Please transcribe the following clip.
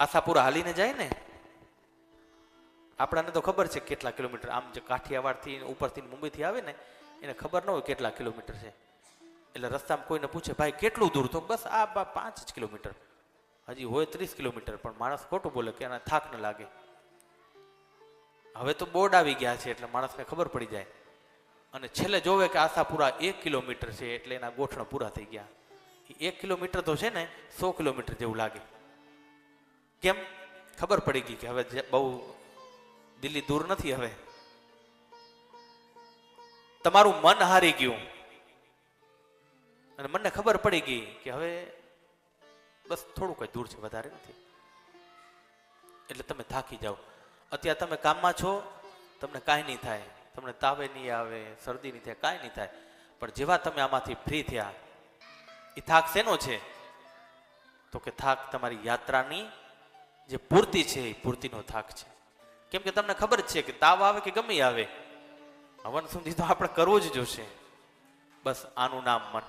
આશાપુરા હાલીને જાય ને, આપણાને તો ખબર છે કેટલા કિલોમીટર, આમ જે કાઠિયાવાડથી ઉપરથી મુંબઈથી આવે ને એને ખબર ન હોય કેટલા કિલોમીટર છે. એટલે રસ્તામાં કોઈને પૂછે ભાઈ કેટલું દૂર, તો બસ આ 5 જ કિલોમીટર, હજી હોય 30 કિલોમીટર, પણ માણસ ખોટું બોલે કે એને થાક ન લાગે. હવે તો બોર્ડ આવી ગયા છે એટલે માણસને ખબર પડી જાય, અને છેલ્લે જોવે કે આશાપુરા 1 કિલોમીટર છે એટલે એના ગોઠણ પૂરા થઈ ગયા. 1 કિલોમીટર તો છે ને 100 કિલોમીટર જેવું લાગે. કેમ? ખબર પડી ગઈ કે હવે બહુ દિલ્હી દૂર નથી. હવે તમારું મન હારી ગયું અને મને ખબર પડી ગઈ કે હવે બસ થોડું કઈ દૂર છે, વધારે નથી, એટલે તમે થાકી જાઓ. અત્યારે તમે કામમાં છો, તમને કાંઈ નહીં થાય, તમને તાવે નહીં આવે, શરદી નહીં થાય, કાંઈ નહીં થાય, પણ જેવા તમે આમાંથી ફ્રી થયા, એ થાક શેનો છે? તો કે થાક તમારી યાત્રાની જે પૂર્તિ છે એ પૂર્તિનો થાક છે. કેમ કે તમને ખબર જ છે કે તાવ આવે કે ગમે આવે, હવન સુધી તો આપણે કરવું જ જોશે. બસ આનું નામ મન.